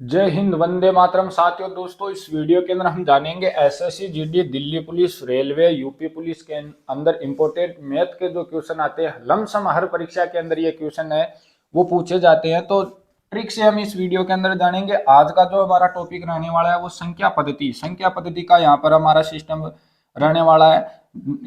जय हिंद, वंदे मातरम। साथियों, दोस्तों, इस वीडियो के अंदर हम जानेंगे SSC GD, Delhi police, railway, UP police के अंदर इंपोर्टेंट मैथ के जो क्वेश्चन आते हैं। लमसम हर परीक्षा के अंदर ये क्वेश्चन है वो पूछे जाते हैं, तो ट्रिक से हम इस वीडियो के अंदर जानेंगे। आज का जो हमारा टॉपिक रहने वाला है वो संख्या पद्धति का यहाँ पर हमारा सिस्टम रहने वाला है।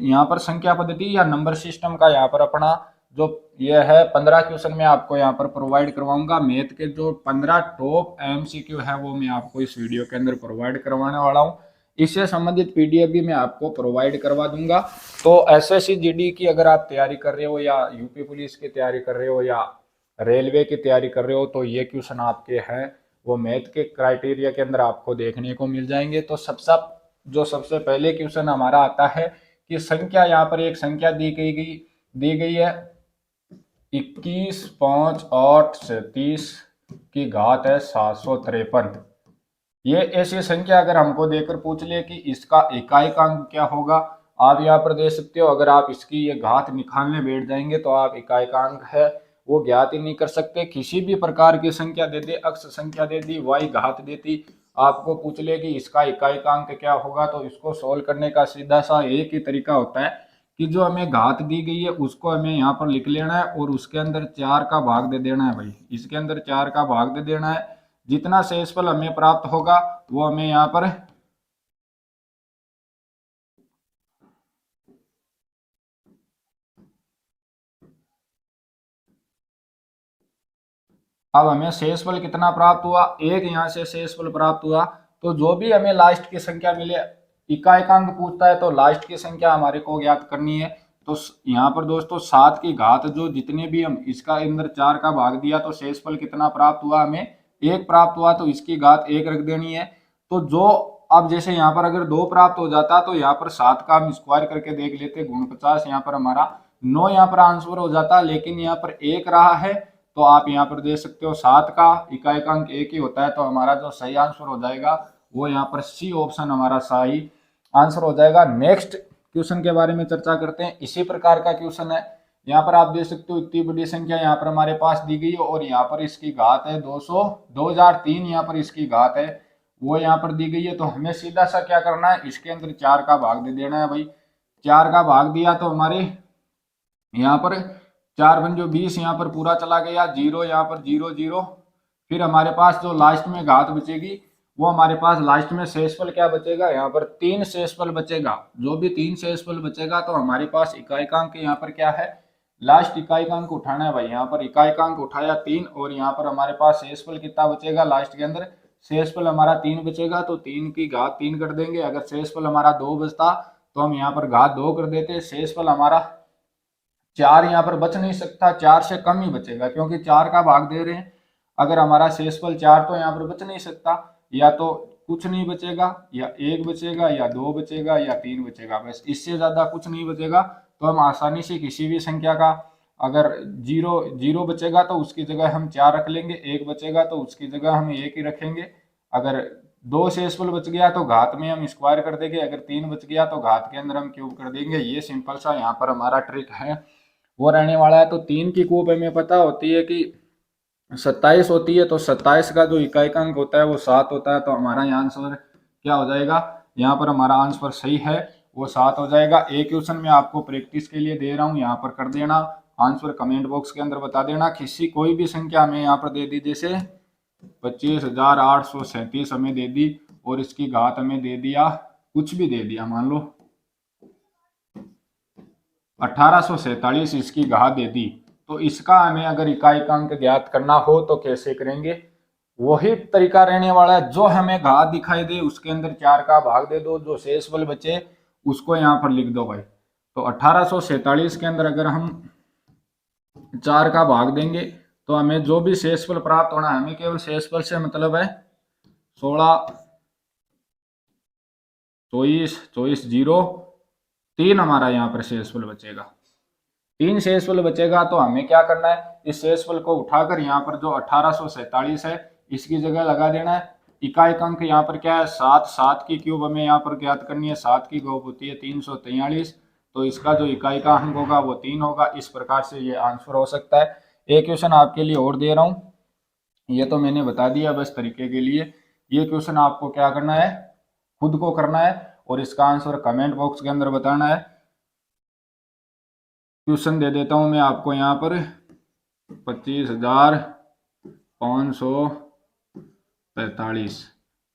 यहाँ पर संख्या पद्धति या नंबर सिस्टम का यहाँ पर अपना जो ये है 15 क्वेश्चन में आपको यहाँ पर प्रोवाइड करवाऊंगा। मैथ के जो 15 टॉप एमसीक्यू है वो मैं आपको इस वीडियो के अंदर प्रोवाइड करवाने वाला हूँ। इससे संबंधित पीडीएफ भी मैं आपको प्रोवाइड करवा दूंगा। तो एसएससी जीडी की अगर आप तैयारी कर रहे हो या यूपी पुलिस की तैयारी कर रहे हो या रेलवे की तैयारी कर रहे हो तो ये क्वेश्चन आपके हैं वो मैथ के क्राइटेरिया के अंदर आपको देखने को मिल जाएंगे। तो सबसे पहले क्वेश्चन हमारा आता है कि संख्या, यहाँ पर एक संख्या दी गई है 21, 5, 8 से 30 की घात है 753। ये ऐसी संख्या अगर हमको देकर पूछ ले कि इसका इकाइकांक क्या होगा, आप यहाँ पर दे सकते हो। अगर आप इसकी ये घात निकालने बैठ जाएंगे तो आप इकाइकांक है वो ज्ञात ही नहीं कर सकते। किसी भी प्रकार की संख्या दे दे, अक्ष संख्या दे दी, वाई घात देती, आपको पूछ ले कि इसका इकाइकांक क्या होगा, तो इसको सोल्व करने का सीधा सा एक ही तरीका होता है कि जो हमें घात दी गई है उसको हमें यहाँ पर लिख लेना है और उसके अंदर 4 का भाग दे देना है। भाई, इसके अंदर 4 का भाग दे देना है। जितना शेषफल हमें प्राप्त होगा वो हमें यहाँ पर अब हमें शेषफल कितना प्राप्त हुआ, एक यहाँ से शेषफल प्राप्त हुआ। तो जो भी हमें लास्ट की संख्या मिले, इकाइकांक पूछता है तो लास्ट की संख्या हमारे को ज्ञात करनी है। तो यहाँ पर दोस्तों 7 की घात जो जितने भी हम इसका अंदर 4 का भाग दिया तो शेषफल कितना प्राप्त हुआ, हमें 1 प्राप्त हुआ, तो इसकी घात 1 रख देनी है। तो जो अब जैसे यहाँ पर अगर 2 प्राप्त हो जाता तो यहाँ पर 7 का हम स्क्वायर करके देख लेते, गुण 50, यहाँ पर हमारा 9 यहाँ पर आंसर हो जाता, लेकिन यहाँ पर 1 रहा है तो आप यहाँ पर दे सकते हो 7 का इकाइकांक 1 ही होता है। तो हमारा जो सही आंसर हो जाएगा वो यहाँ पर सी ऑप्शन हमारा सही आंसर हो जाएगा। नेक्स्ट क्वेश्चन के बारे में चर्चा करते हैं। इसी प्रकार का क्वेश्चन है, यहाँ पर आप देख सकते हो इतनी बड़ी संख्या यहाँ पर हमारे पास दी गई है और यहाँ पर इसकी घात है 2003, यहाँ पर इसकी घात है वो यहाँ पर दी गई है। तो हमें सीधा सा क्या करना है, इसके अंदर 4 का भाग दे देना है। भाई, 4 का भाग दिया तो हमारे यहाँ पर 4 बन जो 20, यहाँ पर पूरा चला गया, 0 यहाँ पर 0 0। फिर हमारे पास जो लास्ट में घात बचेगी वो हमारे पास लास्ट में शेषफल क्या बचेगा, यहाँ पर 3 शेषफल बचेगा। जो भी 3 शेषफल बचेगा तो हमारे पास इकाइकांक यहाँ पर क्या है, लास्ट इकाइकांक उठाना है। भाई, यहाँ पर इकाइकांक उठाया 3 और यहाँ पर हमारे पास शेषफल कितना बचेगा, लास्ट के अंदर शेषफल हमारा 3 बचेगा तो 3 की घात 3 कर देंगे। अगर शेषफल हमारा 2 बचता तो हम यहाँ पर घात 2 कर देते। शेषफल हमारा 4 यहाँ पर बच नहीं सकता, 4 से कम ही बचेगा क्योंकि 4 का भाग दे रहे हैं। अगर हमारा शेषफल 4 तो यहाँ पर बच नहीं सकता, या तो कुछ नहीं बचेगा, या 1 बचेगा, या 2 बचेगा, या 3 बचेगा, बस इससे ज्यादा कुछ नहीं बचेगा। तो हम आसानी से किसी भी संख्या का अगर 0 बचेगा तो उसकी जगह हम 4 रख लेंगे, 1 बचेगा तो उसकी जगह हम 1 ही रखेंगे। अगर 2 शेषफल बच गया तो घात में हम स्क्वायर कर देंगे, अगर 3 बच गया तो घात के अंदर हम क्यूब कर देंगे। ये सिंपल सा यहाँ पर हमारा ट्रिक है वो रहने वाला है। तो 3 की कूब हमें पता होती है कि 27 होती है, तो 27 का जो इकाइकांक होता है वो 7 होता है। तो हमारा यहाँ आंसर क्या हो जाएगा, यहाँ पर हमारा आंसर सही है वो 7 हो जाएगा। एक क्वेश्चन मैं आपको प्रैक्टिस के लिए दे रहा हूँ, यहाँ पर कर देना, आंसर कमेंट बॉक्स के अंदर बता देना। कोई भी संख्या हमें यहाँ पर दे दी, जैसे 25,837 हमें दे दी और इसकी घात हमें दे दिया, कुछ भी दे दिया, मान लो 1847 इसकी घात दे दी, तो इसका हमें अगर इकाइकांक ज्ञात करना हो तो कैसे करेंगे, वही तरीका रहने वाला है। जो हमें घात दिखाई दे उसके अंदर 4 का भाग दे दो, जो शेषफल बचे उसको यहाँ पर लिख दो। भाई, तो 1847 के अंदर अगर हम 4 का भाग देंगे तो हमें जो भी शेषफल प्राप्त होना है, हमें केवल शेषफल से मतलब है 16, 24 0 3 हमारा यहाँ पर शेषफल बचेगा। 3 शेषफल बचेगा तो हमें क्या करना है, इस शेषफल को उठाकर यहाँ पर जो 1847 है इसकी जगह लगा देना है। इकाइकांक यहाँ पर क्या है 7, 7 की क्यूब हमें यहाँ पर ज्ञात करनी है, 7 की क्यूब होती है 343, तो इसका जो इकाइकांक होगा वो 3 होगा। इस प्रकार से ये आंसर हो सकता है। एक क्वेश्चन आपके लिए और दे रहा हूँ, ये तो मैंने बता दिया बस तरीके के लिए। ये क्वेश्चन आपको क्या करना है, खुद को करना है और इसका आंसर कमेंट बॉक्स के अंदर बताना है। क्वेश्चन दे देता हूं मैं आपको यहाँ पर 25,545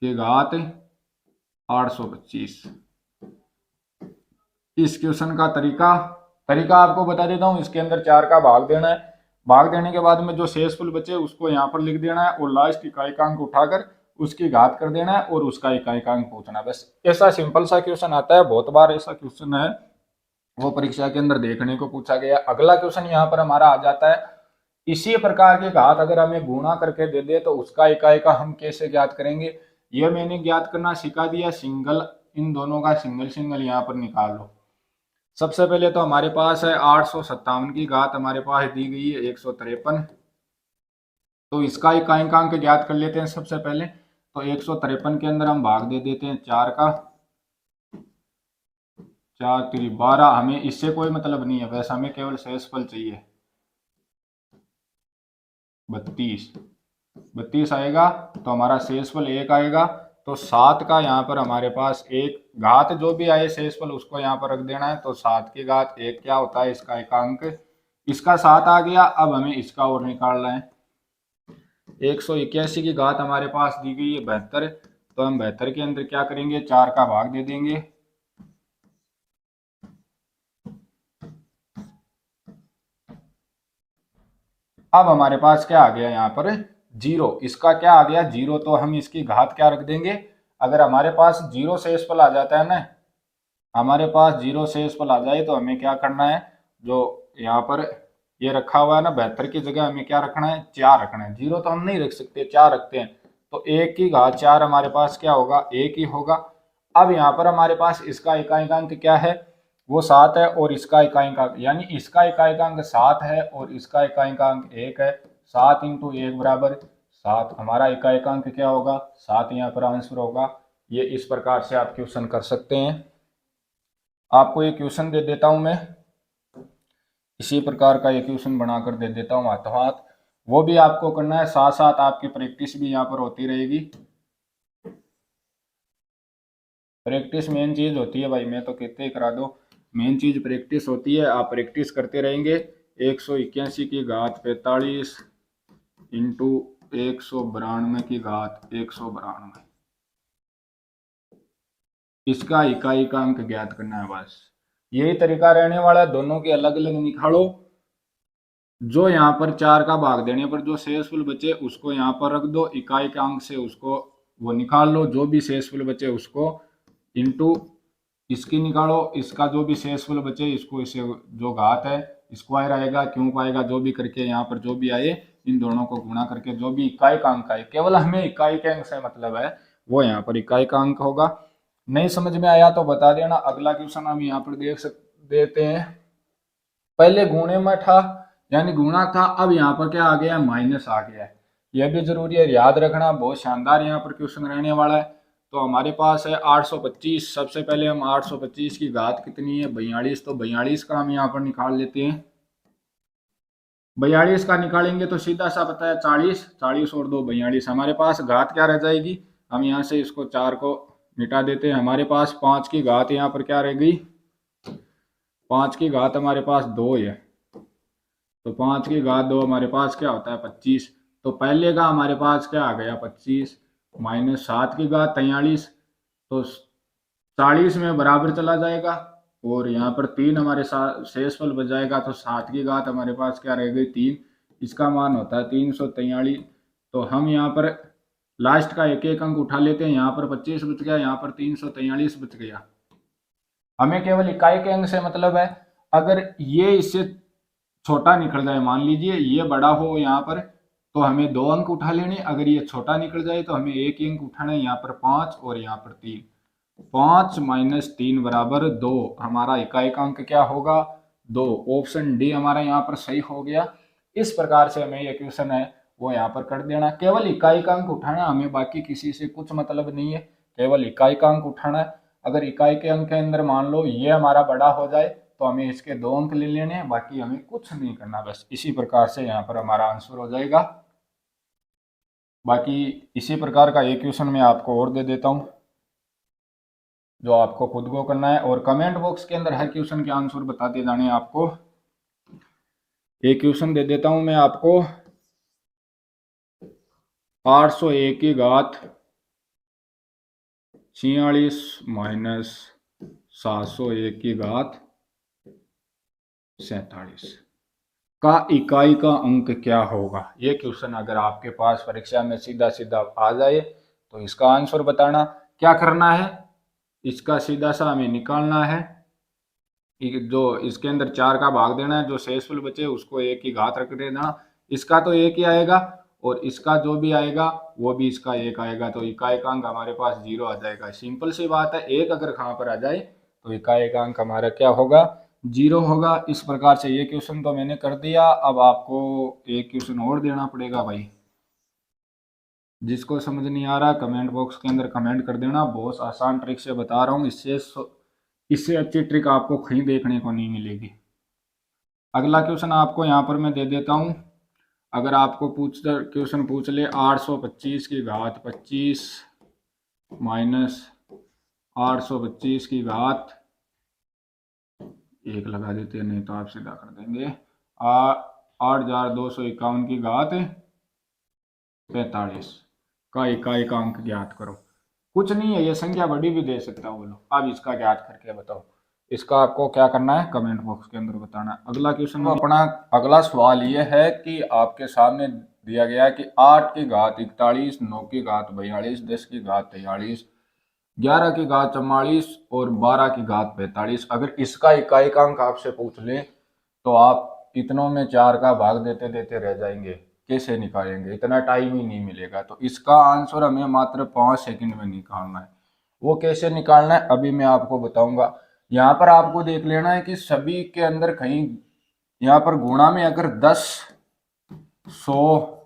की घात 825। इस क्वेश्चन का तरीका तरीका आपको बता देता हूँ। इसके अंदर 4 का भाग देना है, भाग देने के बाद में जो शेषफल बचे उसको यहाँ पर लिख देना है और लास्ट इकाइकांक उठाकर उसकी घात कर देना है और उसका इकाइकांक पूछना है। बस ऐसा सिंपल सा क्वेश्चन आता है, बहुत बार ऐसा क्वेश्चन है वो परीक्षा के अंदर देखने को पूछा गया। अगला क्वेश्चन यहाँ पर हमारा आ जाता है, इसी प्रकार की घात अगर हमें गुणा करके दे दे तो उसका इकाई का हम कैसे ज्ञात करेंगे। यह मैंने ज्ञात करना सिखा दिया। सिंगल, इन दोनों का सिंगल सिंगल यहाँ पर निकाल लो। सबसे पहले तो हमारे पास है 857 की घात हमारे पास दी गई है 153। तो इसका इकाइकांक ज्ञात कर लेते हैं सबसे पहले। तो 153 के अंदर हम भाग दे देते हैं 4 का, 4 3 12। हमें इससे कोई मतलब नहीं है, वैसे हमें केवल शेषफल चाहिए। 32 आएगा तो हमारा शेषफल 1 आएगा। तो 7 का यहाँ पर हमारे पास एक घात जो भी आए शेषफल उसको यहाँ पर रख देना है। तो 7 की घात 1 क्या होता है, इसका एकांक, इसका 7 आ गया। अब हमें इसका और निकालना है। 181 की घात हमारे पास दी गई है 72। तो हम 72 के अंदर क्या करेंगे, 4 का भाग दे देंगे। अब हमारे पास क्या आ गया यहाँ पर, 0। इसका क्या आ गया, 0। तो हम इसकी घात क्या रख देंगे। अगर हमारे पास 0 शेषफल आ जाता है ना, हमारे पास 0 शेषफल आ जाए तो हमें क्या करना है, जो यहाँ पर ये रखा हुआ है ना 72 की जगह हमें क्या रखना है, 4 रखना है। 0 तो हम नहीं रख सकते, 4 रखते हैं। तो 1 की घात 4 हमारे पास क्या होगा, 1 ही होगा। अब यहाँ पर हमारे पास इसका इकाइकांक क्या है, वो 7 है और इसका इकाइकांक यानी इसका इकाइकांक 7 है और इसका इकाइकांक 1 है। 7 × 1 बराबर 7। हमारा इकाइकांक क्या होगा, 7 यहाँ पर आंसर होगा। ये इस प्रकार से आप क्वेश्चन कर सकते हैं। आपको ये क्वेश्चन दे देता हूं मैं, इसी प्रकार का ये क्वेश्चन बनाकर दे देता हूं हाथों हाथ। वो भी आपको करना है, साथ साथ आपकी प्रैक्टिस भी यहाँ पर होती रहेगी। प्रैक्टिस मेन चीज होती है भाई, मैं तो कहते ही करा दो, मेन चीज प्रैक्टिस होती है। आप प्रैक्टिस करते रहेंगे। 181 की घात 45 इंटू 192 की घात 192, इसका इकाइकांक ज्ञात करना है। बस यही तरीका रहने वाला है, दोनों के अलग अलग निकालो। जो यहाँ पर 4 का भाग देने पर जो शेषफल बचे उसको यहाँ पर रख दो, इकाइकांक से उसको वो निकाल लो। जो भी शेषफल बचे उसको इंटू इसकी निकालो, इसका जो भी शेषफल बचे इसको, इसे जो घात है स्क्वायर आएगा, क्यूब आएगा, जो भी करके यहाँ पर जो भी आए इन दोनों को गुणा करके जो भी इकाइकांक आए, केवल हमें इकाइकांक से मतलब है, वो यहाँ पर इकाइकांक होगा। नहीं समझ में आया तो बता देना। अगला क्वेश्चन हम यहाँ पर देते हैं। पहले गुणे में था यानी गुणा था, अब यहाँ पर क्या आ गया, माइनस आ गया है। यह भी जरूरी है याद रखना, बहुत शानदार यहाँ पर क्वेश्चन रहने वाला है। तो हमारे पास है 825। सबसे पहले हम 825 की घात कितनी है, 42। तो 42 का हम यहाँ पर निकाल लेते हैं। 42 का निकालेंगे तो सीधा सा पता है 40, 40 और 2 42। हमारे पास घात क्या रह जाएगी, हम यहाँ से इसको 4 को मिटा देते हैं। हमारे पास 5 की घात यहाँ पर क्या रह गई, 5 की घात हमारे पास 2 है। तो 5 की घात 2 हमारे पास क्या होता है, 25। तो पहले का हमारे पास क्या आ गया, 25 माइनस 7 की घात 43। तो 40 में बराबर चला जाएगा और यहाँ पर 3 हमारे साथ शेषफल बच जाएगा। तो 7 की घात हमारे पास क्या रह गई, 3। इसका मान होता है 343। तो हम यहाँ पर लास्ट का एक एक अंक उठा लेते हैं। यहाँ पर 25 बच गया, यहाँ पर 343 बच गया। हमें केवल इकाई के अंक से मतलब है। अगर ये इससे छोटा निकल जाए, मान लीजिए ये बड़ा हो यहाँ पर, तो हमें 2 अंक उठा लेने। अगर ये छोटा निकल जाए तो हमें 1 अंक उठाना है, यहाँ पर 5 और यहाँ पर 3। 5 माइनस 3 बराबर 2। हमारा इकाई का अंक क्या होगा, 2। ऑप्शन डी हमारा यहाँ पर सही हो गया। इस प्रकार से हमें ये क्वेश्चन है वो यहाँ पर कर देना। केवल इकाई का अंक उठाना, हमें बाकी किसी से कुछ मतलब नहीं है, केवल इकाई का अंक उठाना है। अगर इकाई के अंक के अंदर मान लो ये हमारा बड़ा हो जाए तो हमें इसके 2 अंक ले लेने हैं, बाकी हमें कुछ नहीं करना। बस इसी प्रकार से यहाँ पर हमारा आंसर हो जाएगा। बाकी इसी प्रकार का एक क्वेश्चन मैं आपको और दे देता हूँ जो आपको खुद को करना है, और कमेंट बॉक्स के अंदर हर क्वेश्चन के आंसर बताते जाने आपको। एक क्वेश्चन दे देता हूं मैं आपको, 801 की घात 46 माइनस 701 की घात 47 का इकाई का अंक क्या होगा। ये क्वेश्चन अगर आपके पास परीक्षा में सीधा सीधा आ जाए तो इसका आंसर बताना। क्या करना है, इसका सीधा सा हमें निकालना है, जो इसके अंदर 4 का भाग देना है, जो शेषफल बचे उसको 1 की घात रख देना, इसका तो 1 ही आएगा और इसका जो भी आएगा वो भी इसका 1 आएगा, तो इकाई का अंक हमारे पास 0 आ जाएगा। सिंपल सी बात है, 1 अगर कहाँ पर आ जाए तो इकाई का अंक हमारा क्या होगा, 0 होगा। इस प्रकार से ये क्वेश्चन तो मैंने कर दिया। अब आपको एक क्वेश्चन और देना पड़ेगा भाई। जिसको समझ नहीं आ रहा कमेंट बॉक्स के अंदर कमेंट कर देना। बहुत आसान ट्रिक से बता रहा हूँ, इससे अच्छी ट्रिक आपको कहीं देखने को नहीं मिलेगी। अगला क्वेश्चन आपको यहाँ पर मैं दे देता हूँ। अगर आपको क्वेश्चन पूछ ले 825 की घात 25 माइनस 825 की घात 1 लगा देते हैं, नहीं तो आप सीधा कर देंगे 8251 की घात 45 का इकाई का अंक ज्ञात करो। कुछ नहीं है, ये संख्या बड़ी भी दे सकता हूँ, बोलो अब इसका ज्ञात करके बताओ। इसका आपको क्या करना है, कमेंट बॉक्स के अंदर बताना है। अगला क्वेश्चन अपना अगला सवाल ये है कि आपके सामने दिया गया है कि 8 की घात 41, 9 की घात 42, 10 की घात 43, 11 की घात 44 और 12 की घात 45। अगर इसका इकाई का अंक आपसे पूछ ले तो आप इतनों में 4 का भाग देते देते रह जाएंगे, कैसे निकालेंगे, इतना टाइम ही नहीं मिलेगा। तो इसका आंसर हमें मात्र 5 सेकंड में निकालना है। वो कैसे निकालना है अभी मैं आपको बताऊंगा। यहाँ पर आपको देख लेना है कि सभी के अंदर कहीं यहाँ पर गुणा में अगर 10, 100,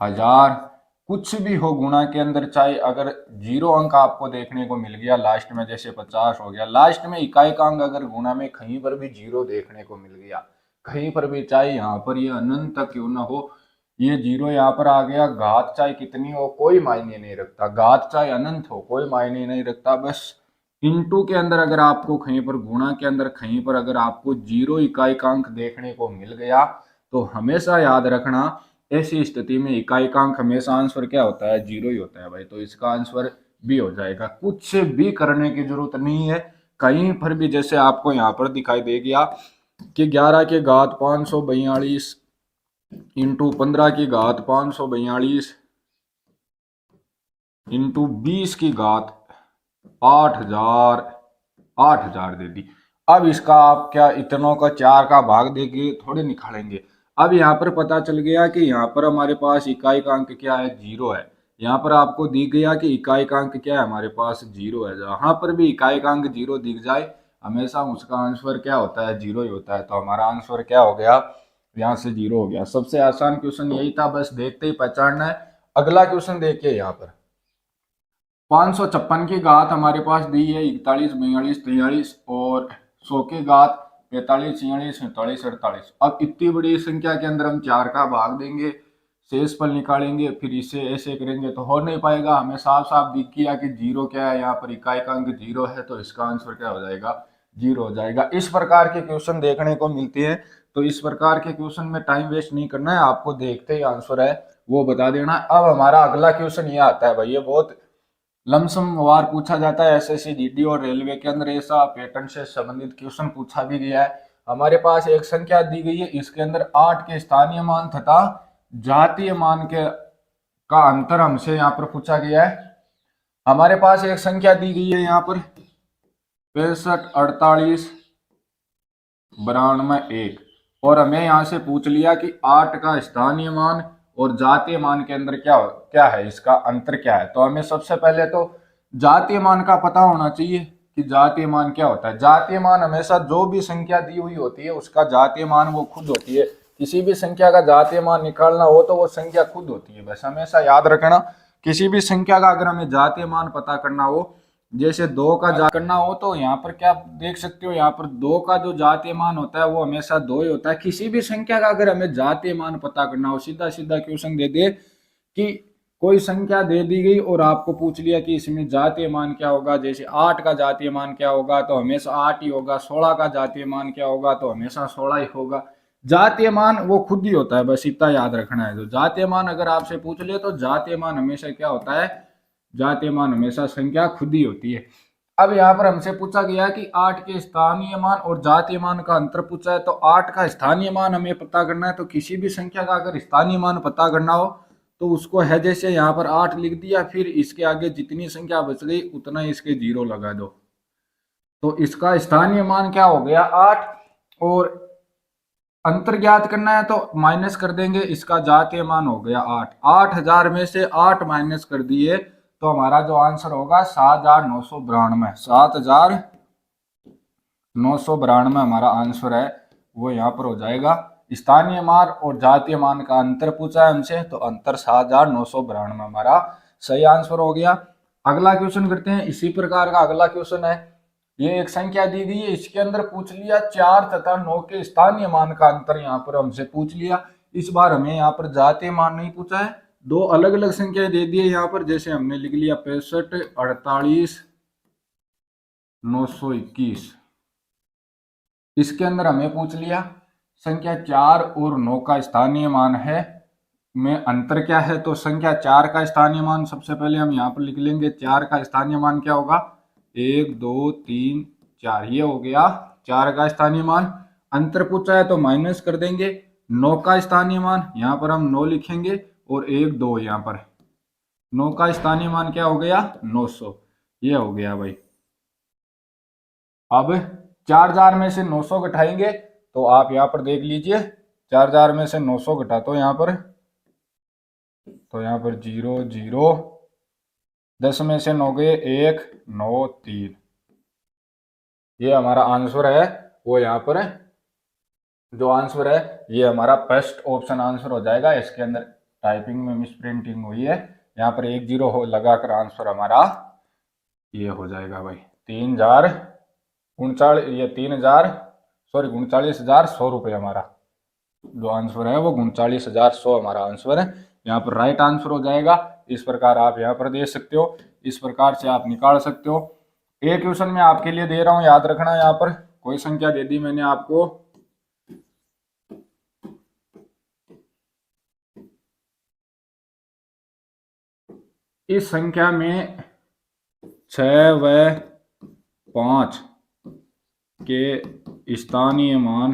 1000 कुछ भी हो गुणा के अंदर, चाहे अगर 0 अंक आपको देखने को मिल गया लास्ट में, जैसे 50 हो गया, लास्ट में इकाई का अंक अगर गुणा में कहीं पर भी 0 देखने को मिल गया, कहीं पर भी, चाहे यहाँ पर ये अनंत तक क्यों ना हो, ये 0 यहाँ पर आ गया, घात चाहे कितनी हो कोई मायने नहीं रखता, घात चाहे अनंत हो कोई मायने नहीं रखता, बस इनटू के अंदर अगर आपको कहीं पर गुणा के अंदर कहीं पर अगर आपको 0 इकाई का अंक देखने को मिल गया तो हमेशा याद रखना ऐसी स्थिति में इकाई का अंक हमेशा आंसर क्या होता है, 0 ही होता है भाई। तो इसका आंसर बी हो जाएगा। कुछ भी करने की जरूरत नहीं है कहीं पर भी। जैसे आपको यहाँ पर दिखाई दे गया कि 11 की घात 542 इंटू 15 की घात 542 इंटू 20 की घात 8000 दे दी। अब इसका आप क्या इतनों का 4 का भाग देके थोड़े निकालेंगे। अब यहाँ पर पता चल गया कि यहाँ पर हमारे पास इकाई का अंक क्या है, 0 है। यहाँ पर आपको दिख गया कि इकाई का अंक क्या है, हमारे पास 0 है। जहां पर भी इकाई का अंक 0 दिख जाए हमेशा उसका आंसर क्या होता है, 0 ही होता है। तो हमारा आंसर क्या हो गया, यहाँ से 0 हो गया। सबसे आसान क्वेश्चन यही था, बस देखते ही पहचानना है। अगला क्वेश्चन देखिए, यहाँ पर 556 की घात हमारे पास दी है 41, 42, 43 और 100 की घात 45, 46, 47, 48। अब इतनी बड़ी संख्या के अंदर हम 4 का भाग देंगे, शेषफल निकालेंगे, फिर इसे ऐसे करेंगे तो हो नहीं पाएगा। हमें साफ साफ दिख गया कि 0 क्या है, यहाँ पर इकाई का अंक 0 है, तो इसका आंसर क्या हो जाएगा, 0 हो जाएगा। इस प्रकार के क्वेश्चन देखने को मिलते हैं, तो इस प्रकार के क्वेश्चन में टाइम वेस्ट नहीं करना है, आपको देखते ही आंसर है वो बता देना। अब हमारा अगला क्वेश्चन ये आता है भाई, ये बहुत लमसम वार पूछा जाता है एसएससी जीडी और रेलवे के अंदर, ऐसा पैटर्न से संबंधित क्वेश्चन पूछा भी गया है। हमारे पास एक संख्या दी गई है, इसके अंदर 8 के स्थानीय मान तथा जातीय मान के का अंतर हमसे यहाँ पर पूछा गया है। हमारे पास एक संख्या दी गई है यहाँ पर 65, 48, 92, 1, और हमें यहाँ से पूछ लिया कि 8 का स्थानीय मान और जातीय मान के अंदर क्या है, इसका अंतर क्या है। तो हमें सबसे पहले तो जातीय मान का पता होना चाहिए कि जातीय मान क्या होता है। जातीय मान हमेशा जो भी संख्या दी हुई होती है उसका जातीय मान वो खुद होती है। किसी भी संख्या का जातीय मान निकालना हो तो वो संख्या खुद होती है, बस हमेशा याद रखना। किसी भी संख्या का अगर हमें जातीय मान पता करना हो, जैसे 2 का जा करना हो, तो यहाँ पर क्या देख सकते हो, यहाँ पर 2 का जो जातीय मान होता है वो हमेशा 2 ही होता है। किसी भी संख्या का अगर हमें जातीय मान पता करना हो, सीधा सीधा क्वेश्चन दे दे कि कोई संख्या दे दी गई और आपको पूछ लिया कि इसमें जातीय मान क्या होगा, जैसे 8 का जातीय मान क्या होगा, तो हमेशा 8 ही होगा। 16 का जातीय मान क्या होगा, तो हमेशा 16 ही होगा। जातीय मान वो खुद ही होता है, बस इतना याद रखना है। तो जातीय मान अगर आपसे पूछ ले तो जातीय मान हमेशा क्या होता है, जातीय मान हमेशा संख्या खुद ही होती है। अब यहाँ पर हमसे पूछा गया कि 8 के स्थानीय मान और जातीय मान का अंतर पूछा है, तो 8 का स्थानीय मान हमें पता करना है। तो किसी भी संख्या का अगर स्थानीय मान पता करना हो तो उसको है जैसे यहाँ पर 8 लिख दिया, फिर इसके आगे जितनी संख्या बच गई उतना इसके 0 लगा दो। तो इसका स्थानीय मान क्या हो गया 8, और अंतर ज्ञात करना है तो माइनस कर देंगे, इसका जातीय मान हो गया 8। 8000 में से 8 माइनस कर दिए तो हमारा जो आंसर होगा 7992। 7992 हमारा आंसर है, वो यहाँ पर हो जाएगा। स्थानीय मान और जातीय मान का अंतर पूछा है हमसे, तो अंतर 7992 हमारा सही आंसर हो गया। अगला क्वेश्चन करते हैं। इसी प्रकार का अगला क्वेश्चन है, ये एक संख्या दी गई है, इसके अंदर पूछ लिया 4 तथा 9 के स्थानीय मान का अंतर यहाँ पर हमसे पूछ लिया। इस बार हमें यहाँ पर जातीय मान नहीं पूछा है, दो अलग अलग संख्याएं दे दी है यहाँ पर। जैसे हमने लिख लिया 65, 48, 921। इसके अंदर हमें पूछ लिया संख्या 4 और 9 का स्थानीय मान है में अंतर क्या है। तो संख्या 4 का स्थानीय मान सबसे पहले हम यहाँ पर लिख लेंगे। 4 का स्थानीय मान क्या होगा, 1 2 3 4, ये हो गया 4 का स्थानीय मान। अंतर पूछा है तो माइनस कर देंगे। 9 का स्थानीय मान यहाँ पर हम 9 लिखेंगे और 1 2 यहाँ पर। 9 का स्थानीय मान क्या हो गया 900, ये हो गया भाई। अब 4000 में से 900 घटाएंगे तो आप यहाँ पर देख लीजिए, 4000 में से 900 घटा तो यहाँ पर 0 0, 10 में से 9 गए 1 9 3, ये हमारा आंसर है। वो यहाँ पर जो आंसर है ये हमारा फर्स्ट ऑप्शन आंसर हो जाएगा। इसके अंदर टाइपिंग में मिस प्रिंटिंग हुई है, यहाँ पर 1 0 हो लगाकर आंसर हमारा ये हो जाएगा भाई 39,100 रुपये। हमारा जो आंसर है वो 39,100 हमारा आंसर है, यहाँ पर राइट आंसर हो जाएगा। इस प्रकार आप यहाँ पर दे सकते हो, इस प्रकार से आप निकाल सकते हो। एक क्वेश्चन मैं आपके लिए दे रहा हूँ, याद रखना। यहाँ पर कोई संख्या दे दी मैंने आपको, इस संख्या में 6 व 5 के स्थानीय मान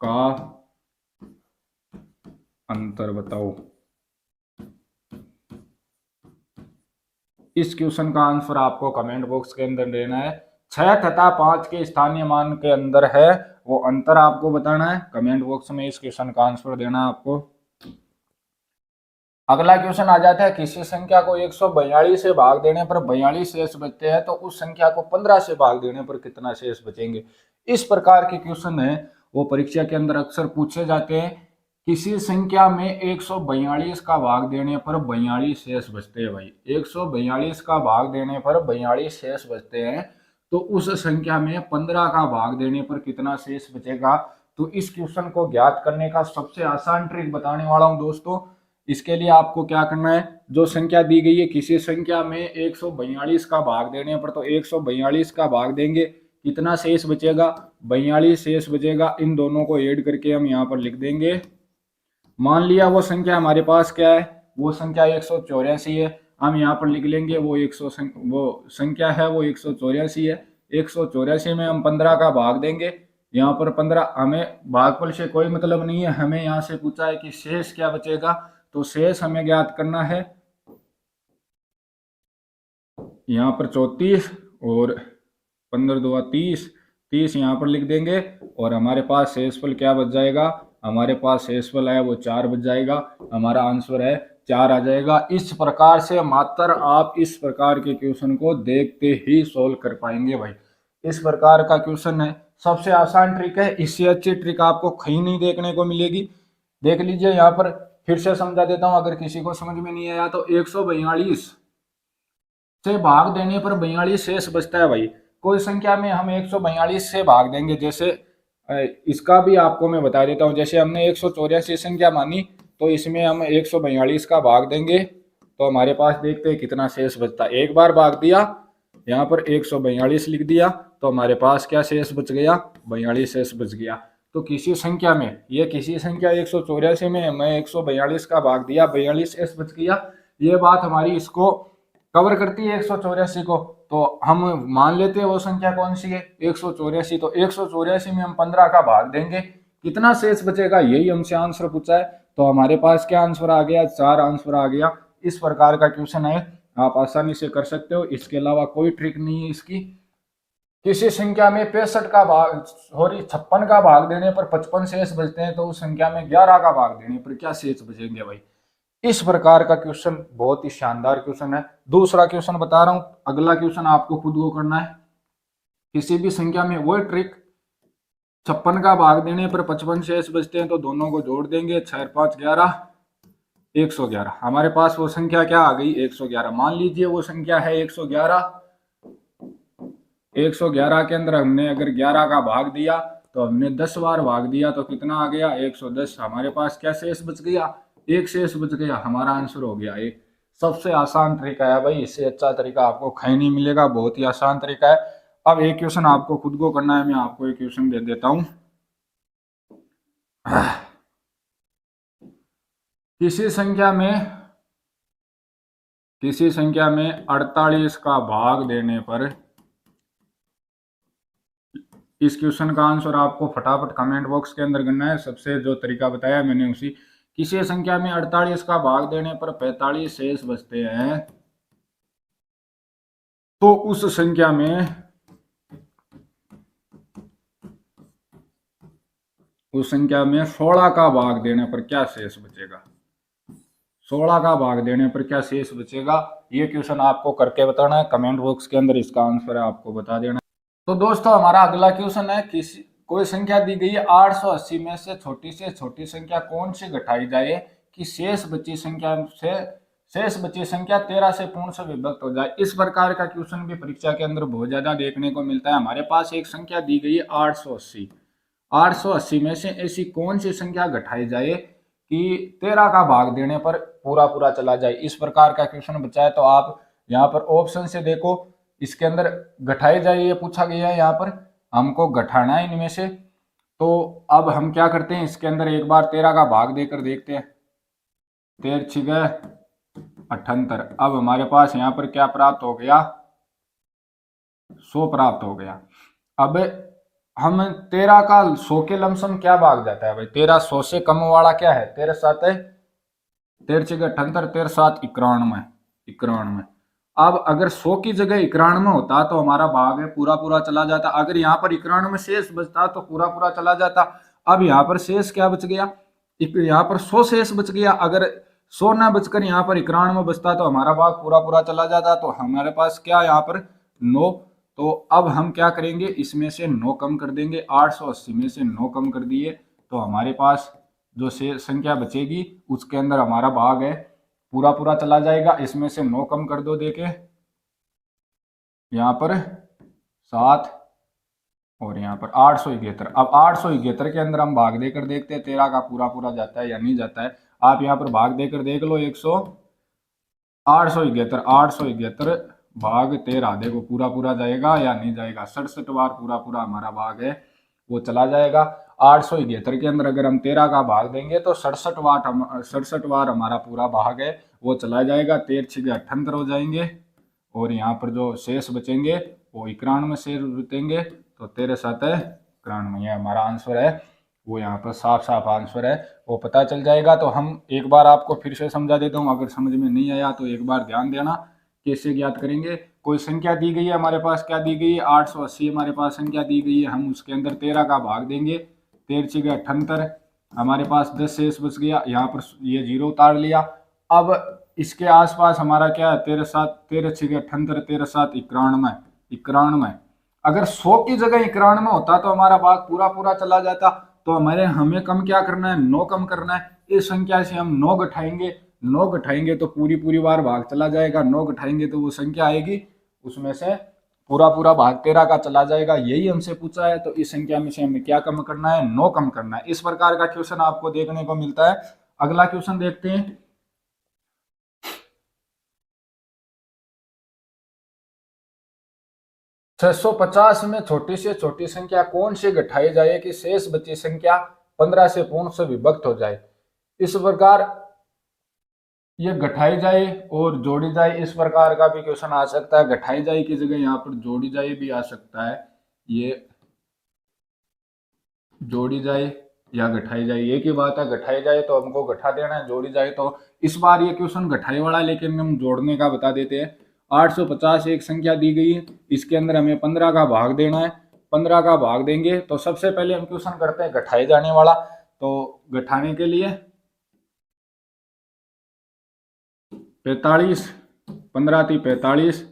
का अंतर बताओ। इस क्वेश्चन का आंसर आपको कमेंट बॉक्स के अंदर देना है। 6 तथा 5 के स्थानीय मान के अंदर है वो अंतर आपको बताना है। कमेंट बॉक्स में इस क्वेश्चन का आंसर देना है आपको। अगला क्वेश्चन आ जाता है, किसी संख्या को 142 से भाग देने पर 42 शेष बचते हैं तो उस संख्या को 15 से भाग देने पर कितना शेष बचेंगे। इस प्रकार के क्वेश्चन है वो परीक्षा के अंदर अक्सर पूछे जाते हैं। किसी संख्या में 142 का भाग देने पर 42 शेष बचते हैं भाई। 142 का भाग देने पर 42 शेष बचते हैं तो उस संख्या में 15 का भाग देने पर कितना शेष बचेगा। तो इस क्वेश्चन को ज्ञात करने का सबसे आसान ट्रिक बताने वाला हूं दोस्तों। इसके लिए आपको क्या करना है, जो संख्या दी गई है किसी संख्या में 142 का भाग देने पर, तो 142 का भाग देंगे, कितना शेष बचेगा 42 शेष बचेगा। इन दोनों को ऐड करके हम यहाँ पर लिख देंगे। मान लिया वो संख्या हमारे पास क्या है, वो संख्या 184 है। हम यहाँ पर लिख लेंगे वो संख्या है वो 184 है। 184 में हम 15 का भाग देंगे। यहाँ पर 15, हमें भागफल से कोई मतलब नहीं है, हमें यहाँ से पूछा है कि शेष क्या बचेगा। तो शेष हमें ज्ञात करना है। यहाँ पर 34 और 15 2 30, 30 यहाँ पर लिख देंगे और हमारे पास शेषफल क्या बच जाएगा, हमारे पास शेषफल है वो 4 बच जाएगा। हमारा आंसर है 4 आ जाएगा। इस प्रकार से मात्र आप इस प्रकार के क्वेश्चन को देखते ही सोल्व कर पाएंगे भाई। इस प्रकार का क्वेश्चन है, सबसे आसान ट्रिक है, इससे अच्छी ट्रिक आपको कहीं नहीं देखने को मिलेगी। देख लीजिए, यहाँ पर फिर से समझा देता हूं अगर किसी को समझ में नहीं आया तो। 142 से भाग देने पर 42 शेष बचता है भाई। कोई संख्या में हम 142 से भाग देंगे, जैसे इसका भी आपको मैं बता देता हूं। जैसे हमने 184 संख्या मानी तो इसमें हम 142 का भाग देंगे तो हमारे पास देखते हैं कितना शेष बचता है। एक बार भाग दिया, यहाँ पर 142 लिख दिया तो हमारे पास क्या शेष बच गया, 42 शेष बच गया। तो किसी संख्या में, ये किसी संख्या 184 में मैं 142 का भाग दिया, 42 शेष बच गया, ये बात हमारी इसको कवर करती है 184 को। तो हम मान लेते हैं वो संख्या कौन सी है, 184। तो 184 में हम 15 का भाग देंगे, कितना शेष बचेगा, यही हमसे आंसर पूछा है। तो हमारे पास क्या आंसर आ गया, 4 आंसर आ गया। इस प्रकार का क्वेश्चन है, आप आसानी से कर सकते हो, इसके अलावा कोई ट्रिक नहीं है इसकी। किसी संख्या में 65 का भाग 56 का भाग देने पर 55 शेष बचते हैं, तो उस संख्या में 11 का भाग देने पर क्या शेष बचेंगे भाई। इस प्रकार का क्वेश्चन बहुत ही शानदार क्वेश्चन है। दूसरा क्वेश्चन बता रहा हूं, अगला क्वेश्चन आपको खुद को करना है। किसी भी संख्या में वही ट्रिक, 56 का भाग देने पर 55 शेष बचते हैं, तो दोनों को जोड़ देंगे, 6 5 11, 111। हमारे पास वो संख्या क्या आ गई, 111। मान लीजिए वो संख्या है 111। 111 के अंदर हमने अगर 11 का भाग दिया तो हमने 10 बार भाग दिया तो कितना आ गया, 110। हमारे पास क्या शेष बच गया, एक शेष बच गया, हमारा आंसर हो गया एक। सबसे आसान तरीका है भाई, इससे अच्छा तरीका आपको कहीं नहीं मिलेगा, बहुत ही आसान तरीका है। अब एक क्वेश्चन आपको खुद को करना है, मैं आपको एक क्वेश्चन दे देता हूं। किसी संख्या में 48 का भाग देने पर, इस क्वेश्चन का आंसर आपको फटाफट कमेंट बॉक्स के अंदर करना है। सबसे जो तरीका बताया मैंने उसी, किसी संख्या में 48 का भाग देने पर 45 शेष बचते हैं, तो उस संख्या में 16 का भाग देने पर क्या शेष बचेगा, 16 का भाग देने पर क्या शेष बचेगा। ये क्वेश्चन आपको करके बताना है, कमेंट बॉक्स के अंदर इसका आंसर है आपको बता देना है। तो दोस्तों हमारा अगला क्वेश्चन है, कोई संख्या दी गई है, 880 में से छोटी संख्या कौन सी घटाई जाए कि शेष बची संख्या 13 से पूर्ण से विभक्त हो जाए। इस प्रकार का क्वेश्चन भी परीक्षा के अंदर बहुत ज्यादा देखने को मिलता है। हमारे पास एक संख्या दी गई है 880 में से ऐसी कौन सी संख्या घटाई जाए कि 13 का भाग देने पर पूरा चला जाए। इस प्रकार का क्वेश्चन बचा है, तो आप यहाँ पर ऑप्शन से देखो, इसके अंदर घटाई जाए ये पूछा गया है, यहाँ पर हमको घटाना है इनमें से। तो अब हम क्या करते हैं, इसके अंदर एक बार 13 का भाग देकर देखते हैं। 13 6 78। अब हमारे पास यहाँ पर क्या प्राप्त हो गया, 100 प्राप्त हो गया। अब हम 13 का 100 के लमसम क्या भाग जाता है भाई, 13 100 से कम वाला क्या है, 13 7 13 6 78, 13 7 91। अब अगर 100 की जगह 91 होता तो हमारा भाग है पूरा चला जाता। अगर यहाँ पर 91 शेष बचता तो पूरा चला जाता। अब यहाँ पर शेष क्या बच गया, यहाँ पर 100 शेष बच गया। अगर 100 ना बचकर यहाँ पर 91 बचता तो हमारा भाग पूरा चला जाता। तो हमारे पास क्या यहाँ पर 9। तो अब हम क्या करेंगे, इसमें से 9 कम कर देंगे। 880 में से 9 कम कर दिए तो हमारे पास जो संख्या बचेगी उसके अंदर हमारा भाग है पूरा चला जाएगा। इसमें से 9 कम कर दो, देखे यहाँ पर 7 और यहाँ पर 871। अब 871 के अंदर हम भाग देकर देखते हैं 13 का पूरा जाता है या नहीं जाता है। आप यहाँ पर भाग देकर देख लो, 871 भाग 13 देखो पूरा जाएगा या नहीं जाएगा। 67 बार पूरा हमारा भाग है वो चला जाएगा। 871 के अंदर अगर हम 13 का भाग देंगे तो 67 बार हमारा पूरा भाग है वो चला जाएगा। 13 6 78 हो जाएंगे और यहाँ पर जो शेष बचेंगे वो 91 शेष बचेंगे। तो 13 7 91, ये हमारा आंसर है वो यहाँ पर साफ आंसर है वो पता चल जाएगा। तो हम एक बार आपको फिर से समझा देता हूँ, अगर समझ में नहीं आया तो एक बार ध्यान देना कैसे ज्ञात करेंगे। कोई संख्या दी गई है हमारे पास, क्या दी गई है 880 हमारे पास संख्या दी गई है। हम उसके अंदर 13 का भाग देंगे, 13 6 78, हमारे पास 10 शेष बच गया। यहाँ पर ये 0 उतार लिया। अब इसके आसपास हमारा क्या है, 13 6 78, 13 7 91। अगर 100 की जगह 91 होता तो हमारा भाग पूरा चला जाता। तो हमें कम क्या करना है, 9 कम करना है। इस संख्या से हम 9 घटाएंगे तो पूरी बार भाग चला जाएगा। 9 घटाएंगे तो वो संख्या आएगी, उसमें से पूरा भाग 13 का चला जाएगा। यही हमसे पूछा है। तो इस संख्या में से हमें क्या कम करना है, 9 कम करना है। इस प्रकार का क्वेश्चन आपको देखने को मिलता है। अगला क्वेश्चन देखते हैं। 650 में छोटी से छोटी संख्या कौन सी घटाई जाए कि शेष बची संख्या 15 से पूर्ण से विभक्त हो जाए। इस प्रकार ये घटाई जाए और जोड़ी जाए, इस प्रकार का भी क्वेश्चन आ सकता है। घटाई जाए की जगह यहाँ पर जोड़ी जाए भी आ सकता है। ये जोड़ी जाए या घटाई जाए एक ही बात है। घटाई जाए तो हमको घटा देना है, जोड़ी जाए तो इस बार ये क्वेश्चन घटाई वाला, लेकिन हम जोड़ने का बता देते हैं। 850 एक संख्या दी गई है, इसके अंदर हमें 15 का भाग देना है। 15 का भाग देंगे तो सबसे पहले हम क्वेश्चन करते हैं घटाए जाने वाला। तो घटाने के लिए 45, 15 थी 45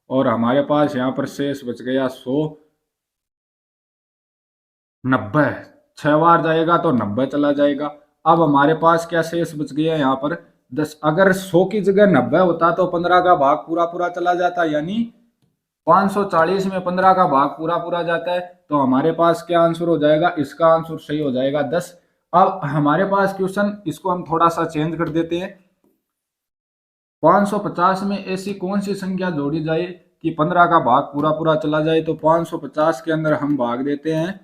और हमारे पास यहाँ पर शेष बच गया 190। 6 बार जाएगा तो 90 चला जाएगा। अब हमारे पास क्या शेष बच गया यहाँ पर 10। अगर 100 की जगह 90 होता तो 15 का भाग पूरा पूरा चला जाता, यानी 540 में 15 का भाग पूरा पूरा जाता है। तो हमारे पास क्या आंसर हो जाएगा, इसका आंसर सही हो जाएगा 10। अब हमारे पास क्वेश्चन, इसको हम थोड़ा सा चेंज कर देते हैं। 550 में ऐसी कौन सी संख्या जोड़ी जाए कि 15 का भाग पूरा पूरा चला जाए। तो 550 के अंदर हम भाग देते हैं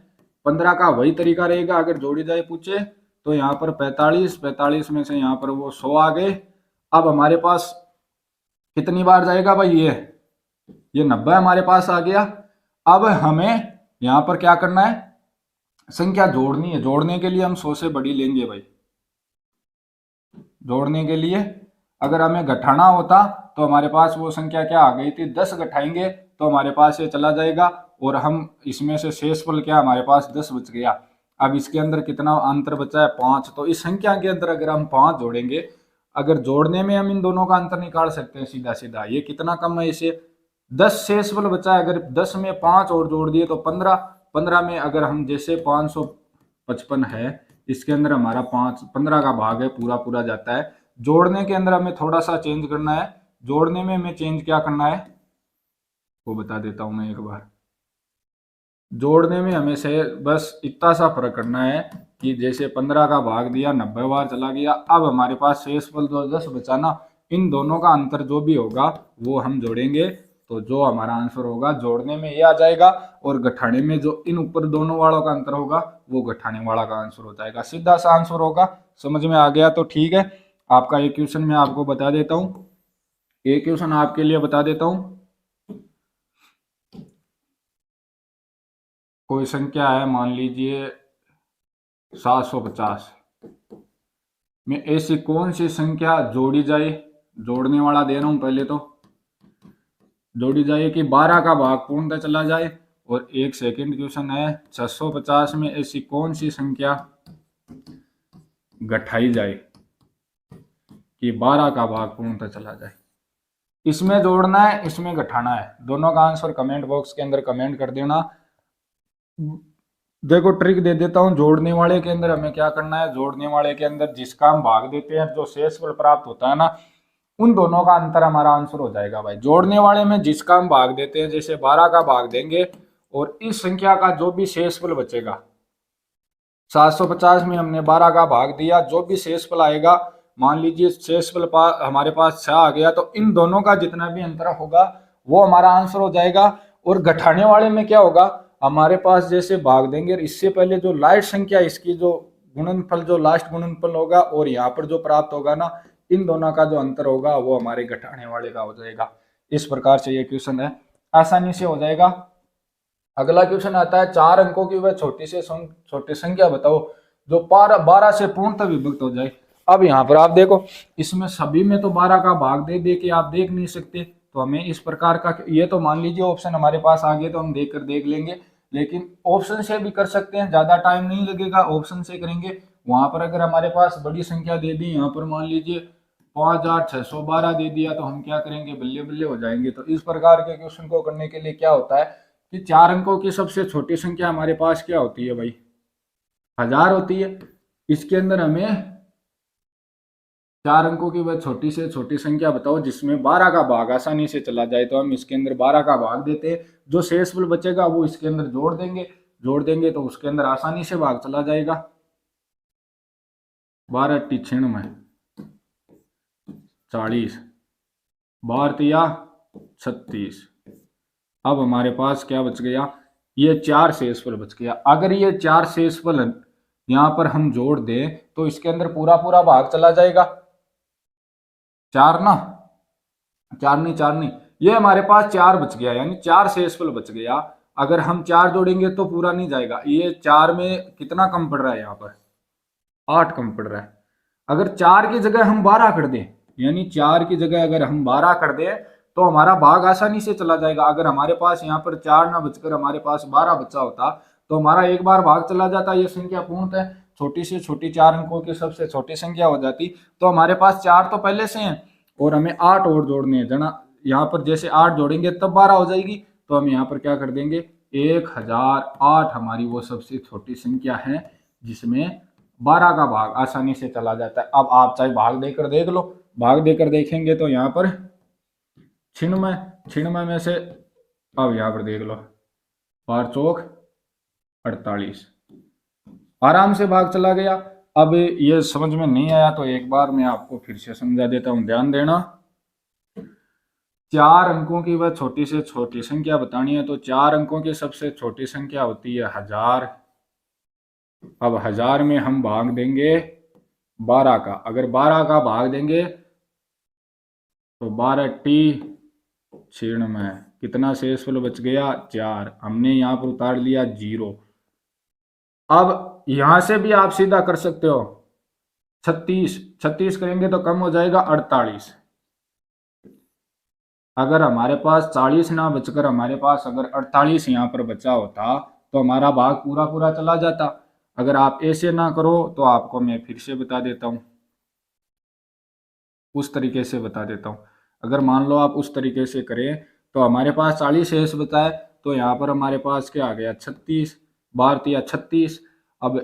15 का। वही तरीका रहेगा, अगर जोड़ी जाए पूछे तो यहाँ पर 45 में से यहाँ पर वो 100 आ गए। अब हमारे पास कितनी बार जाएगा भाई, ये 90 हमारे पास आ गया। अब हमें यहाँ पर क्या करना है, संख्या जोड़नी है। जोड़ने के लिए हम 100 से बड़ी लेंगे भाई। जोड़ने के लिए अगर हमें घटाना होता तो हमारे पास वो संख्या क्या आ गई थी, 10 घटाएंगे तो हमारे पास ये चला जाएगा और हम इसमें से शेषफल क्या हमारे पास 10 बच गया। अब इसके अंदर कितना अंतर बचा है, 5। तो इस संख्या के अंदर अगर हम 5 जोड़ेंगे, अगर जोड़ने में हम इन दोनों का अंतर निकाल सकते हैं सीधा सीधा। ये कितना कम है, इसे 10 शेषफल बचा है। अगर 10 में 5 और जोड़ दिए तो 15। 15 में अगर हम जैसे 555 है, इसके अंदर हमारा 15 का भाग है, पूरा पूरा जाता है। जोड़ने के अंदर हमें थोड़ा सा चेंज करना है। जोड़ने में हमें चेंज क्या करना है वो बता देता हूं मैं एक बार। जोड़ने में हमें से बस इतना सा फर्क करना है कि जैसे 15 का भाग दिया 90 बार चला गया। अब हमारे पास शेषफल जो 10 बचा ना, इन दोनों का अंतर जो भी होगा वो हम जोड़ेंगे। तो जो हमारा आंसर होगा जोड़ने में ये आ जाएगा, और घटाने में जो इन ऊपर दोनों वालों का अंतर होगा वो घटाने वाला का आंसर हो जाएगा। सीधा सा आंसर होगा। समझ में आ गया तो ठीक है। आपका एक क्वेश्चन मैं आपको बता देता हूँ, एक क्वेश्चन आपके लिए बता देता हूँ। कोई संख्या है, मान लीजिए 750 में ऐसी कौन सी संख्या जोड़ी जाए, जोड़ने वाला दे रहा हूं पहले तो, जोड़ी जाए कि 12 का भाग पूर्णतः चला जाए। और एक सेकंड क्वेश्चन है, 650 में ऐसी कौन सी संख्या घटाई जाए कि 12 का भाग पूर्णतः चला जाए। इसमें जोड़ना है, इसमें घटाना है। दोनों का आंसर कमेंट बॉक्स के अंदर कमेंट कर देना। देखो ट्रिक दे देता हूं। जोड़ने वाले के अंदर हमें क्या करना है, जोड़ने वाले के अंदर जिसका हम भाग देते हैं, जो शेषफल प्राप्त होता है ना, उन दोनों का अंतर हमारा आंसर हो जाएगा भाई। जोड़ने वाले में जिसका हम भाग देते हैं, जैसे 12 का भाग देंगे और इस संख्या का जो भी शेषफल बचेगा, 750 में हमने 12 का भाग दिया, जो भी शेषफल आएगा, मान लीजिए शेषफल हमारे पास 6 आ गया, तो इन दोनों का जितना भी अंतर होगा वो हमारा आंसर हो जाएगा। और घटाने वाले में क्या होगा, हमारे पास जैसे भाग देंगे, इससे पहले जो लास्ट संख्या, इसकी जो गुणनफल, जो लास्ट गुणनफल होगा, और यहाँ पर जो प्राप्त होगा ना, इन दोनों का जो अंतर होगा वो हमारे घटाने वाले का हो जाएगा। इस प्रकार से ये क्वेश्चन है, आसानी से हो जाएगा। अगला क्वेश्चन आता है, 4 अंकों की वह छोटी संख्या बताओ जो 12 से पूर्णतः विभक्त हो जाए। अब यहाँ पर आप देखो, इसमें सभी में तो 12 का भाग दे दे के आप देख नहीं सकते, तो हमें इस प्रकार का, ये तो मान लीजिए ऑप्शन हमारे पास आ गए तो हम देख लेंगे, लेकिन ऑप्शन से भी कर सकते हैं, ज्यादा टाइम नहीं लगेगा, ऑप्शन से करेंगे। वहां पर अगर हमारे पास बड़ी संख्या दे दी, यहाँ पर मान लीजिए 5612 दे दिया, तो हम क्या करेंगे, बल्ले बल्ले हो जाएंगे। तो इस प्रकार के क्वेश्चन को करने के लिए क्या होता है कि 4 अंकों की सबसे छोटी संख्या हमारे पास क्या होती है भाई, 1000 होती है। इसके अंदर हमें 4 अंकों की वह छोटी से छोटी संख्या बताओ जिसमें 12 का भाग आसानी से चला जाए। तो हम इसके अंदर 12 का भाग देते हैं, जो शेषफल बचेगा वो इसके अंदर जोड़ देंगे तो उसके अंदर आसानी से भाग चला जाएगा। 12 अट्टी 96, 40, 12 तिया 36। अब हमारे पास क्या बच गया, ये 4 शेषफल बच गया। अगर ये 4 शेषफल यहां पर हम जोड़ दें तो इसके अंदर पूरा पूरा भाग चला जाएगा। 4 ना, 4 नहीं, ये हमारे पास 4 बच गया, यानी 4 शेषफल बच गया। अगर हम 4 जोड़ेंगे तो पूरा नहीं जाएगा। ये 4 में कितना कम पड़ रहा है, यहाँ पर 8 कम पड़ रहा है। अगर 4 की जगह हम 12 कर दें, यानी 4 की जगह अगर हम 12 कर दें तो हमारा भाग आसानी से चला जाएगा। अगर हमारे पास यहाँ पर 4 ना बचकर हमारे पास 12 बचा होता तो हमारा एक बार भाग चला जाता, ये संख्या पूर्णतः छोटी से छोटी 4 अंकों की सबसे छोटी संख्या हो जाती। तो हमारे पास 4 तो पहले से हैं और हमें 8 और जोड़ने हैं जना। यहाँ पर जैसे 8 जोड़ेंगे तब 12 हो जाएगी, तो हम यहाँ पर क्या कर देंगे, 1008 हमारी वो सबसे छोटी संख्या है जिसमें 12 का भाग आसानी से चला जाता है। अब आप चाहे भाग देकर देख लो, भाग देकर देखेंगे तो यहाँ पर 96 में से, अब यहाँ पर देख लो 12 चौक 48, आराम से भाग चला गया। अब ये समझ में नहीं आया तो एक बार मैं आपको फिर से समझा देता हूं, ध्यान देना। 4 अंकों की वह छोटी से छोटी संख्या बतानी है तो 4 अंकों की सबसे छोटी संख्या होती है 1000। अब 1000 में हम भाग देंगे 12 का। अगर 12 का भाग देंगे तो 12 टी 96, कितना शेषफल बच गया 4। हमने यहाँ पर उतार लिया 0। अब यहां से भी आप सीधा कर सकते हो, 36 करेंगे तो कम हो जाएगा 48। अगर हमारे पास 40 ना बचकर हमारे पास अगर 48 यहाँ पर बचा होता तो हमारा भाग पूरा पूरा चला जाता। अगर आप ऐसे ना करो तो आपको मैं फिर से बता देता हूँ, उस तरीके से बता देता हूँ। अगर मान लो आप उस तरीके से करें तो हमारे पास 40 शेष बचा है, तो यहाँ पर हमारे पास क्या आ गया 36, 12 या 36। अब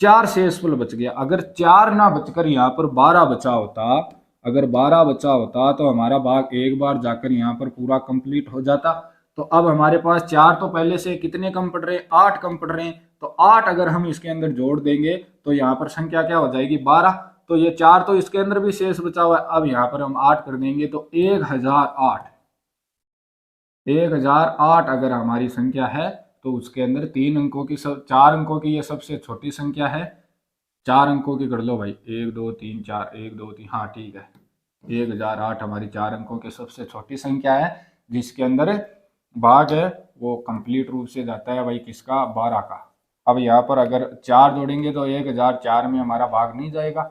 4 शेषफल बच गया। अगर 4 ना बचकर यहाँ पर 12 बचा होता, अगर 12 बचा होता तो हमारा भाग एक बार जाकर यहाँ पर पूरा कंप्लीट हो जाता। तो अब हमारे पास 4 तो पहले से कितने कम पड़ रहे हैं, 8 कम पड़ रहे हैं। तो 8 अगर हम इसके अंदर जोड़ देंगे तो यहाँ पर संख्या क्या हो जाएगी 12। तो ये 4 तो इसके अंदर भी शेष बचा हुआ है। अब यहाँ पर हम 8 कर देंगे तो 1008, 1008 अगर हमारी संख्या है तो उसके अंदर 3 अंकों की 4 अंकों की ये सबसे छोटी संख्या है। 4 अंकों की कर लो भाई, 1 2 3 4, 1 2 3, हाँ ठीक है, 1008 हमारी 4 अंकों की सबसे छोटी संख्या है जिसके अंदर भाग है वो कंप्लीट रूप से जाता है भाई किसका 12 का। अब यहाँ पर अगर 4 जोड़ेंगे तो 1004 में हमारा भाग नहीं जाएगा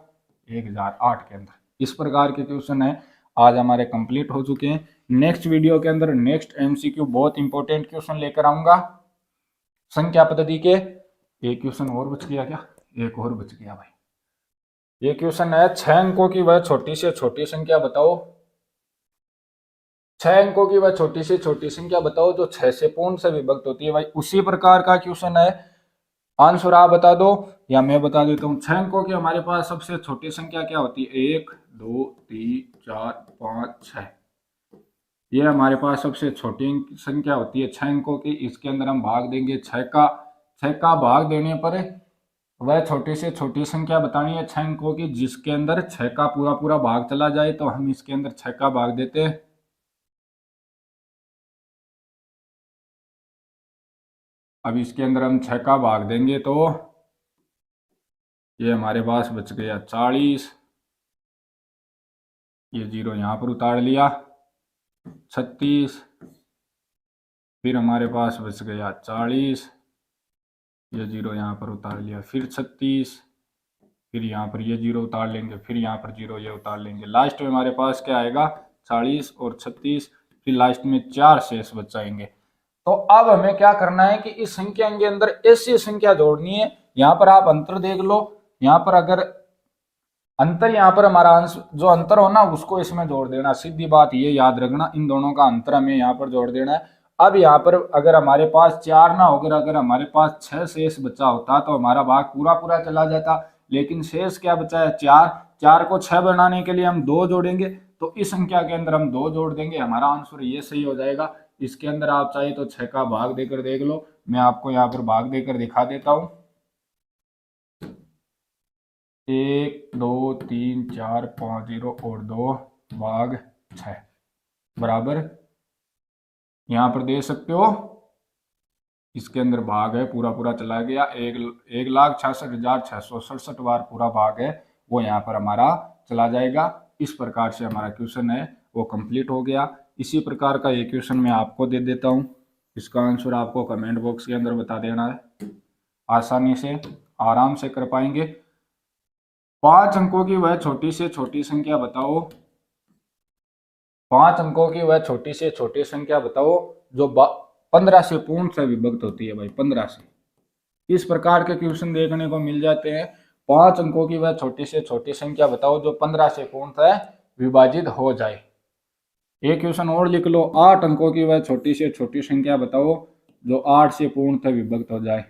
1008 के अंदर। इस प्रकार के क्वेश्चन है आज हमारे कंप्लीट हो चुके हैं। नेक्स्ट वीडियो के अंदर नेक्स्ट एमसीक्यू बहुत इंपॉर्टेंट क्वेश्चन लेकर आऊंगा संख्या पद्धति के। एक क्वेश्चन और बच गया क्या, एक और बच गया भाई। ये क्वेश्चन है 6 अंकों की वह छोटी से छोटी संख्या बताओ। 6 अंकों की वह छोटी से छोटी संख्या बताओ जो 6 से पूर्ण से विभक्त होती है। भाई उसी प्रकार का क्वेश्चन है, आंसर आप बता दो या मैं बता देता हूँ। 6 अंकों की हमारे पास सबसे छोटी संख्या क्या होती है, 1 2 3 4 5 6। ये हमारे पास सबसे छोटी संख्या होती है 6 अंकों की। इसके अंदर हम भाग देंगे 6 का। 6 का भाग देने पर वह छोटी से छोटी संख्या बतानी है 6 अंकों की जिसके अंदर 6 का पूरा पूरा भाग चला जाए। तो हम इसके अंदर 6 का भाग देते हैं। अब इसके अंदर हम 6 का भाग देंगे तो ये हमारे पास बच गया 40, ये 0 यहाँ पर उतार लिया 36, फिर हमारे पास बच गया 40, ये 0 यहाँ पर उतार लिया फिर 36, फिर यहाँ पर ये 0 उतार लेंगे, फिर यहाँ पर 0 ये उतार लेंगे। लास्ट में हमारे पास क्या आएगा 40 और 36, फिर लास्ट में 4 शेष बच जाएंगे। तो अब हमें क्या करना है कि इस संख्या के अंदर ऐसी संख्या जोड़नी है। यहाँ पर आप अंतर देख लो, यहाँ पर अगर अंतर, यहाँ पर हमारा अंश जो अंतर हो ना उसको इसमें जोड़ देना। सीधी बात ये याद रखना, इन दोनों का अंतर हमें यहाँ पर जोड़ देना है। अब यहाँ पर अगर हमारे पास 4 ना होकर अगर हमारे पास 6 शेष बचा होता तो हमारा भाग पूरा पूरा चला जाता। लेकिन शेष क्या बचा है 4। 4 को 6 बनाने के लिए हम 2 जोड़ेंगे, तो इस संख्या के अंदर हम 2 जोड़ देंगे, हमारा आंसर ये सही हो जाएगा। इसके अंदर आप चाहे तो 6 का भाग देकर देख लो, मैं आपको यहाँ पर भाग देकर दिखा देता हूँ। 1 2 3 4 5 0 और 2 भाग 6 बराबर, यहाँ पर दे सकते हो इसके अंदर भाग है पूरा पूरा चला गया, 1,66,667 बार पूरा भाग है वो यहाँ पर हमारा चला जाएगा। इस प्रकार से हमारा क्वेश्चन है वो कंप्लीट हो गया। इसी प्रकार का ये क्वेश्चन मैं आपको दे देता हूँ, इसका आंसर आपको कमेंट बॉक्स के अंदर बता देना है, आसानी से आराम से कर पाएंगे। 5 अंकों की वह छोटी से छोटी संख्या बताओ, 5 अंकों की वह छोटी से छोटी संख्या बताओ जो 15 से पूर्ण से विभक्त होती है भाई, 15 से। इस प्रकार के क्वेश्चन देखने को मिल जाते हैं। 5 अंकों की वह छोटी से छोटी संख्या बताओ जो 15 से पूर्णतः विभाजित हो जाए। एक क्वेश्चन और लिख लो, 8 अंकों की वह छोटी से छोटी संख्या बताओ जो 8 से पूर्णतः विभक्त हो जाए।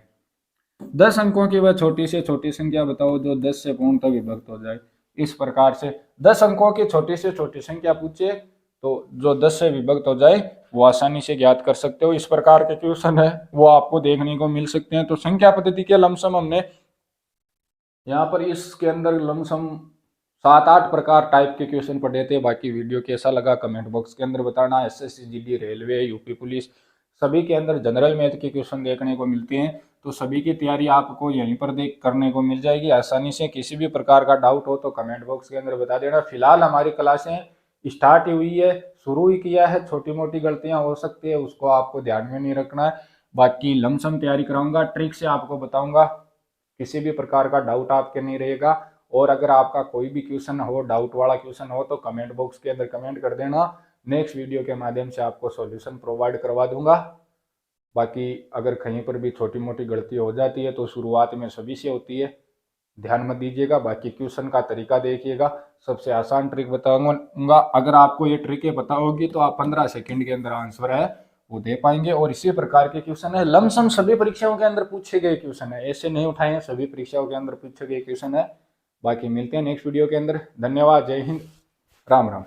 10 अंकों की वह छोटी से छोटी संख्या बताओ जो 10 से पूर्णतः विभक्त हो जाए। इस प्रकार से 10 अंकों की छोटी से छोटी संख्या पूछे तो जो 10 से विभक्त हो जाए वो आसानी से ज्ञात कर सकते हो। इस प्रकार के क्वेश्चन है वो आपको देखने को मिल सकते हैं। तो संख्या पद्धति के लमसम हमने यहाँ पर इसके अंदर लमसम 7-8 प्रकार टाइप के क्वेश्चन पढ़े थे। बाकी वीडियो कैसा लगा कमेंट बॉक्स के अंदर बताना। SSC GD railway UP police सभी के अंदर जनरल मैथ के क्वेश्चन देखने को मिलते हैं, तो सभी की तैयारी आपको यहीं पर देख करने को मिल जाएगी आसानी से। किसी भी प्रकार का डाउट हो तो कमेंट बॉक्स के अंदर बता देना। फिलहाल हमारी क्लासें स्टार्ट ही हुई है, शुरू ही किया है, छोटी मोटी गलतियां हो सकती है उसको आपको ध्यान में नहीं रखना है। बाकी लमसम तैयारी कराऊंगा, ट्रिक से आपको बताऊंगा, किसी भी प्रकार का डाउट आपके नहीं रहेगा। और अगर आपका कोई भी क्वेश्चन हो, डाउट वाला क्वेश्चन हो तो कमेंट बॉक्स के अंदर कमेंट कर देना, नेक्स्ट वीडियो के माध्यम से आपको सॉल्यूशन प्रोवाइड करवा दूंगा। बाकी अगर कहीं पर भी छोटी मोटी गलती हो जाती है तो शुरुआत में सभी से होती है, ध्यान मत दीजिएगा। बाकी क्वेश्चन का तरीका देखिएगा, सबसे आसान ट्रिक बताऊंगा। अगर आपको ये ट्रिक पता होगी तो आप 15 सेकंड के अंदर आंसर है वो दे पाएंगे। और इसी प्रकार के क्वेश्चन है लमसम सभी परीक्षाओं के अंदर पूछे गए क्वेश्चन है, ऐसे नहीं उठाए हैं, सभी परीक्षाओं के अंदर पूछे गए क्वेश्चन है। बाकी मिलते हैं नेक्स्ट वीडियो के अंदर। धन्यवाद, जय हिंद, राम राम।